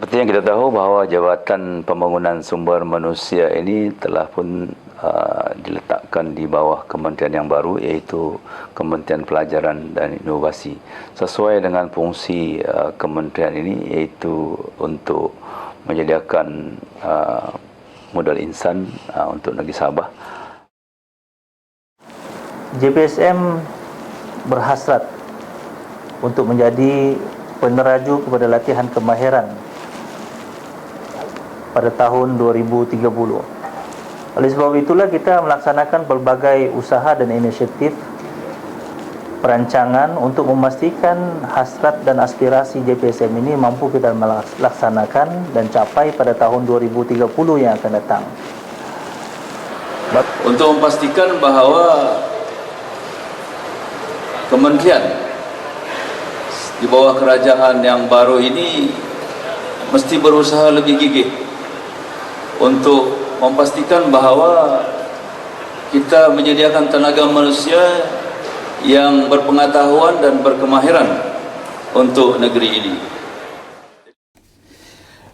Seperti yang kita tahu bahawa Jabatan Pembangunan Sumber Manusia ini telah pun diletakkan di bawah kementerian yang baru, iaitu Kementerian Pelajaran dan Inovasi. Sesuai dengan fungsi kementerian ini, iaitu untuk menyediakan modal insan untuk negeri Sabah. JPSM berhasrat untuk menjadi peneraju kepada latihan kemahiran pada tahun 2030. Oleh sebab itulah kita melaksanakan pelbagai usaha dan inisiatif perancangan untuk memastikan hasrat dan aspirasi JPSM ini mampu kita melaksanakan dan capai pada tahun 2030 yang akan datang. Untuk memastikan bahawa kementerian di bawah kerajaan yang baru ini mesti berusaha lebih gigih untuk memastikan bahawa kita menyediakan tenaga manusia yang berpengetahuan dan berkemahiran untuk negeri ini.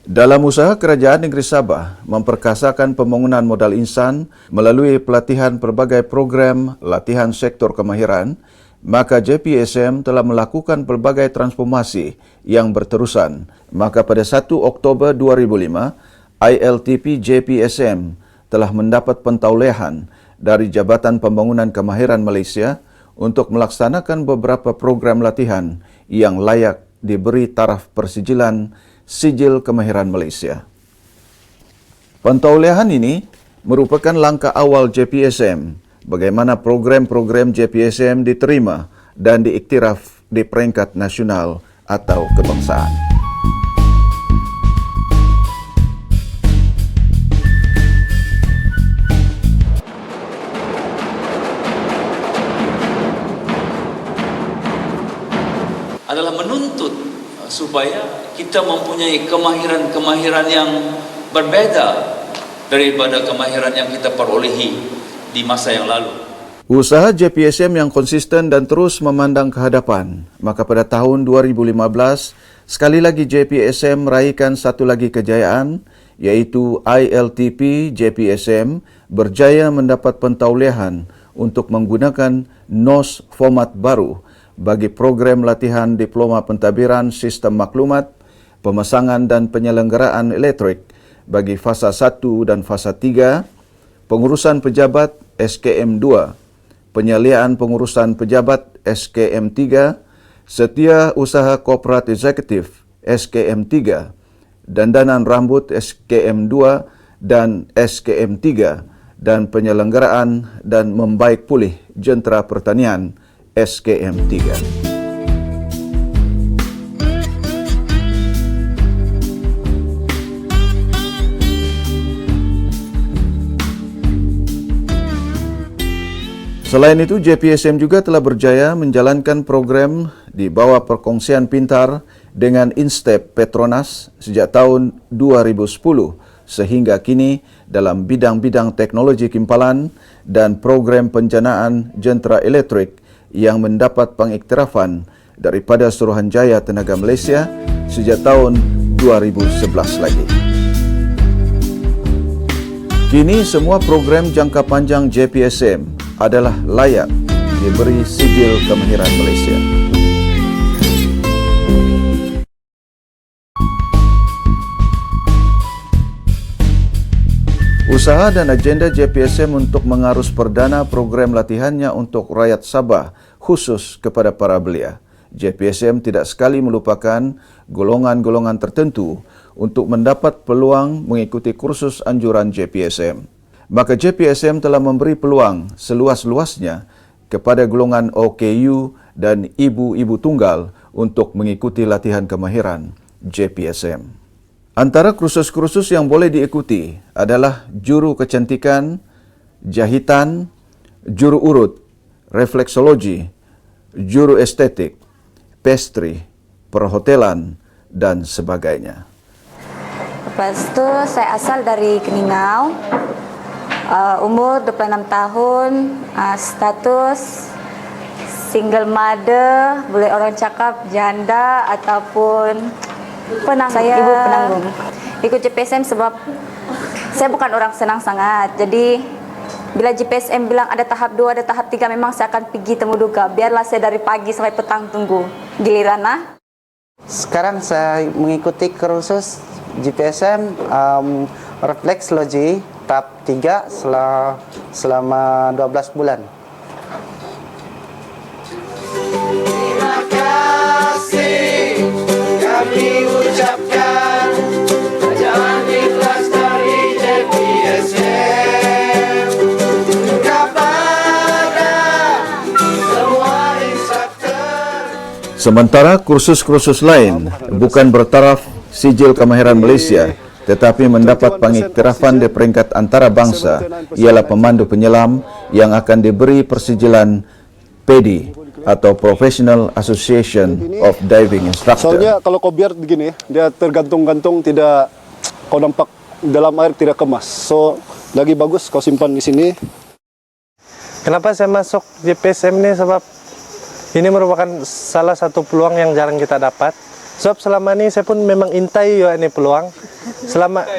Dalam usaha Kerajaan Negeri Sabah memperkasakan pembangunan modal insan melalui pelatihan pelbagai program latihan sektor kemahiran, maka JPSM telah melakukan pelbagai transformasi yang berterusan. Maka pada 1 Oktober 2005, ILTP JPSM telah mendapat pentaulehan dari Jabatan Pembangunan Kemahiran Malaysia untuk melaksanakan beberapa program latihan yang layak diberi taraf persijilan Sijil Kemahiran Malaysia. Pentaulehan ini merupakan langkah awal JPSM bagaimana program-program JPSM diterima dan diiktiraf di peringkat nasional atau kebangsaan. Adalah menuntut supaya kita mempunyai kemahiran-kemahiran yang berbeza daripada kemahiran yang kita perolehi di masa yang lalu. Usaha JPSM yang konsisten dan terus memandang ke hadapan, maka pada tahun 2015, sekali lagi JPSM meraihkan satu lagi kejayaan, iaitu ILTP JPSM berjaya mendapat pentaulehan untuk menggunakan NOS format baru bagi program latihan Diploma Pentadbiran Sistem Maklumat, Pemasangan dan Penyelenggaraan Elektrik bagi fasa 1 dan fasa 3, Pengurusan Pejabat SKM 2, Penyalian Pengurusan Pejabat SKM 3, Setia Usaha Korporat Eksekutif SKM 3, Dandanan Rambut SKM 2 dan SKM 3, dan Penyelenggaraan dan Membaik Pulih Jentera Pertanian SKM 3. Selain itu, JPSM juga telah berjaya menjalankan program di bawah perkongsian pintar dengan Instep Petronas sejak tahun 2010 sehingga kini dalam bidang-bidang teknologi kimpalan dan program penjanaan jentera elektrik yang mendapat pengiktirafan daripada Suruhanjaya Tenaga Malaysia sejak tahun 2011 lagi. Kini semua program jangka panjang JPSM adalah layak diberi Sijil Kemahiran Malaysia. Usaha dan agenda JPSM untuk mengarus perdana program latihannya untuk rakyat Sabah khusus kepada para belia. JPSM tidak sekali melupakan golongan-golongan tertentu untuk mendapat peluang mengikuti kursus anjuran JPSM. Maka JPSM telah memberi peluang seluas-luasnya kepada golongan OKU dan ibu-ibu tunggal untuk mengikuti latihan kemahiran JPSM. Antara kursus-kursus yang boleh diikuti adalah juru kecantikan, jahitan, juru urut, refleksologi, juru estetik, pastry, perhotelan, dan sebagainya. Lepas itu saya asal dari Keningau, umur 26 tahun, status single mother, boleh orang cakap janda ataupun Saya ibu penanggung. Ikut JPSM sebab saya bukan orang senang sangat. Jadi bila JPSM bilang ada tahap 2, ada tahap 3, memang saya akan pergi temu duka. Biarlah saya dari pagi sampai petang tunggu giliran lah. Sekarang saya mengikuti kursus JPSM refleksologi tahap 3 selama 12 bulan. Terima kasih kami ucapkan kerajaan ikhlas dari JPSM kepada semua instruktur. Sementara kursus-kursus lain bukan bertaraf sijil kemahiran Malaysia tetapi mendapat pengiktirafan di peringkat antarabangsa ialah pemandu penyelam yang akan diberi persijilan PADI atau Professional Association of Diving Instructor. Soalnya kalau kau biar begini, dia tergantung-gantung, tidak kau nampak dalam air tidak kemas. So lagi bagus kau simpan di sini. Kenapa saya masuk JPSM ini? Sebab ini merupakan salah satu peluang yang jarang kita dapat. Sebab selama ini saya pun memang intai ya ini peluang.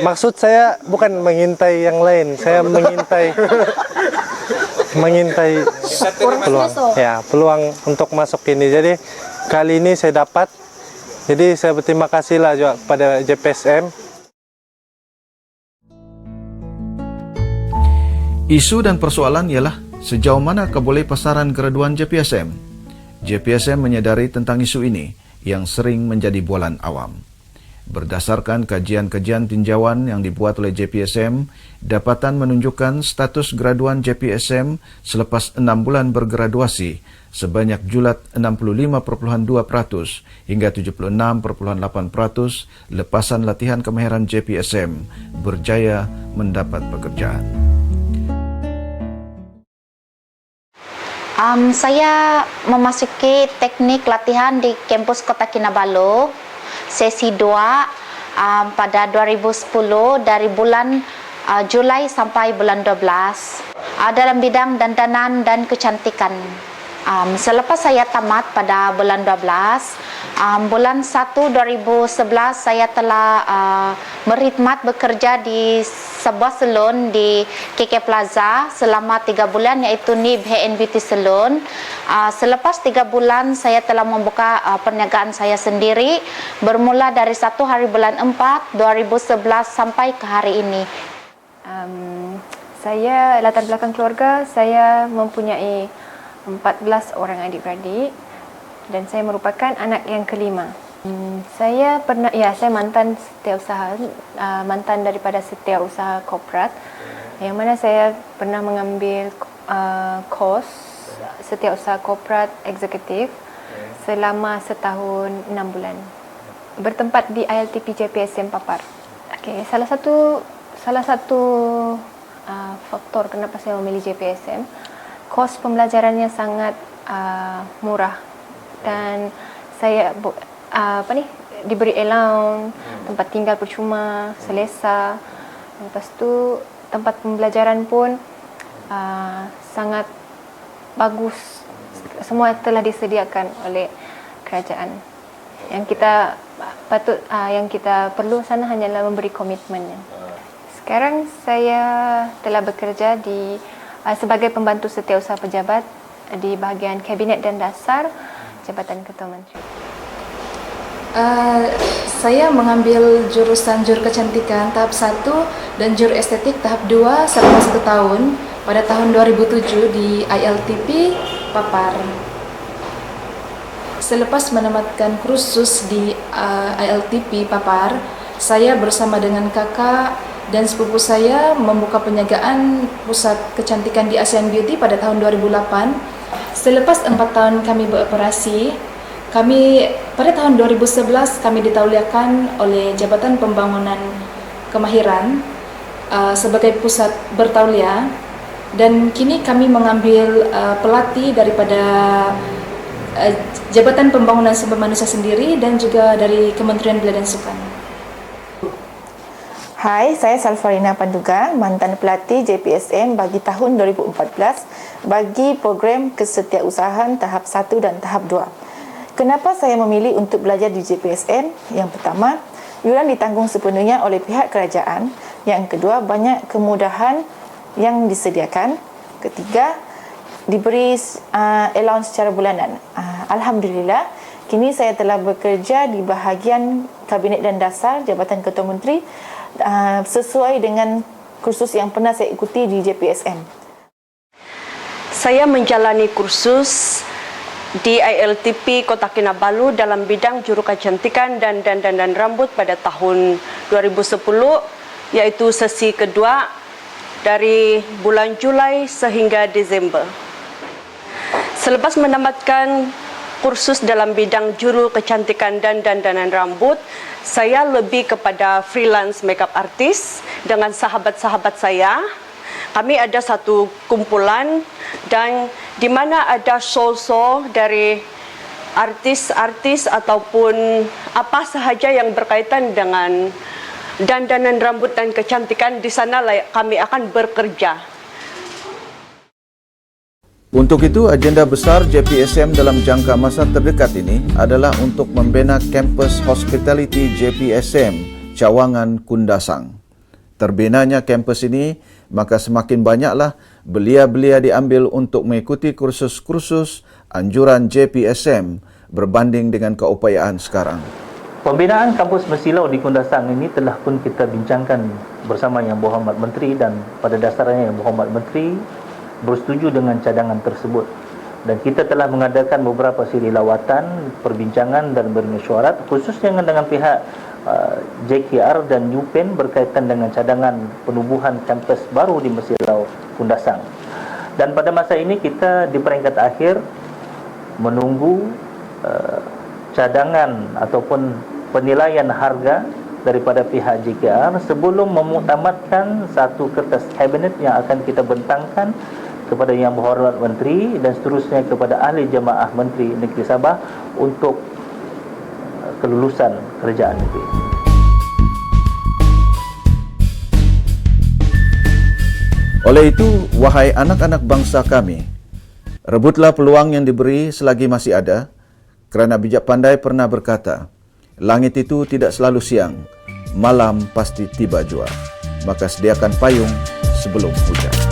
Maksud saya bukan mengintai yang lain, saya mengintai peluang. Ya, peluang untuk masuk ini. Jadi kali ini saya dapat. Jadi saya berterima kasih lah juga kepada JPSM. Isu dan persoalan ialah sejauh mana keboleh pasaran graduan JPSM. JPSM menyadari tentang isu ini yang sering menjadi bualan awam. Berdasarkan kajian-kajian tinjauan yang dibuat oleh JPSM, dapatan menunjukkan status graduan JPSM selepas 6 bulan bergraduasi sebanyak julat 65.2% hingga 76.8% lepasan latihan kemahiran JPSM berjaya mendapat pekerjaan. Saya memasuki teknik latihan di kampus Kota Kinabalu, sesi 2 pada 2010 dari bulan Julai sampai bulan 12 dalam bidang dandanan dan kecantikan. Selepas saya tamat pada bulan 12, bulan 1 2011 saya telah berkhidmat bekerja di sebuah salon di KK Plaza selama 3 bulan, yaitu NIB Hair and Beauty Salon. Selepas 3 bulan saya telah membuka perniagaan saya sendiri bermula dari 1 hari bulan 4 2011 sampai ke hari ini. Saya latar belakang keluarga, saya mempunyai 14 orang adik-beradik dan saya merupakan anak yang kelima. Saya mantan setiausaha, mantan daripada setiausaha korporat, yang mana saya pernah mengambil kos setiausaha korporat eksekutif selama setahun 6 bulan. Bertempat di ILTP JPSM Papar. Okay, salah satu faktor kenapa saya memilih JPSM, kos pembelajarannya sangat murah dan saya diberi allowance, tempat tinggal percuma, selesa. Lepas tu tempat pembelajaran pun sangat bagus. Semua telah disediakan oleh kerajaan. Yang kita perlu sana hanyalah memberi komitmen. Sekarang saya telah bekerja sebagai pembantu setiausaha pejabat di bahagian Kabinet dan Dasar Jabatan Ketua Menteri. Saya mengambil jurusan jur kecantikan tahap 1 dan jur estetik tahap 2 selama 1 tahun pada tahun 2007 di ILTP Papar. Selepas menamatkan kursus di ILTP Papar, saya bersama dengan kakak dan sepupu saya membuka penjagaan pusat kecantikan di ASEAN Beauty pada tahun 2008. Selepas 4 tahun kami beroperasi, pada tahun 2011 kami ditauliakan oleh Jabatan Pembangunan Kemahiran sebagai pusat bertauliah, dan kini kami mengambil pelatih daripada Jabatan Pembangunan Sumber Manusia sendiri dan juga dari Kementerian Belia dan Sukan. Hai, saya Salfarina Panduga, mantan pelatih JPSM bagi tahun 2014 bagi program kesetiausahaan tahap 1 dan tahap 2. Kenapa saya memilih untuk belajar di JPSM? Yang pertama, yuran ditanggung sepenuhnya oleh pihak kerajaan. Yang kedua, banyak kemudahan yang disediakan. Ketiga, diberi allowance secara bulanan. Alhamdulillah, kini saya telah bekerja di bahagian Kabinet dan Dasar Jabatan Ketua Menteri sesuai dengan kursus yang pernah saya ikuti di JPSM. Saya menjalani kursus di ILTP Kota Kinabalu dalam bidang juru kecantikan dan dandan rambut pada tahun 2010, yaitu sesi kedua dari bulan Julai sehingga Desember. Selepas menamatkan kursus dalam bidang juru kecantikan dan dandanan rambut, saya lebih kepada freelance makeup artist dengan sahabat-sahabat saya. Kami ada satu kumpulan dan di mana ada show dari artis-artis ataupun apa sahaja yang berkaitan dengan dandanan rambut dan kecantikan, di sana kami akan bekerja. Untuk itu, agenda besar JPSM dalam jangka masa terdekat ini adalah untuk membina kampus Hospitality JPSM Cawangan Kundasang. Terbinanya kampus ini, maka semakin banyaklah belia-belia diambil untuk mengikuti kursus-kursus anjuran JPSM berbanding dengan keupayaan sekarang. Pembinaan kampus Mesilau di Kundasang ini telah pun kita bincangkan bersama Yang Berhormat Menteri, dan pada dasarnya Yang Berhormat Menteri bersetuju dengan cadangan tersebut. Dan kita telah mengadakan beberapa siri lawatan, perbincangan dan bermesyuarat khususnya dengan pihak JKR dan UPEN berkaitan dengan cadangan penubuhan kampus baru di Mesilau Kundasang. Dan pada masa ini kita di peringkat akhir menunggu cadangan ataupun penilaian harga daripada pihak JKR sebelum memuktamadkan satu kertas kabinet yang akan kita bentangkan kepada Yang Berhormat Menteri dan seterusnya kepada ahli jemaah Menteri Negeri Sabah untuk kelulusan kerajaan negeri. Oleh itu, wahai anak-anak bangsa kami, rebutlah peluang yang diberi selagi masih ada, kerana bijak pandai pernah berkata, langit itu tidak selalu siang, malam pasti tiba jua. Maka sediakan payung sebelum hujan.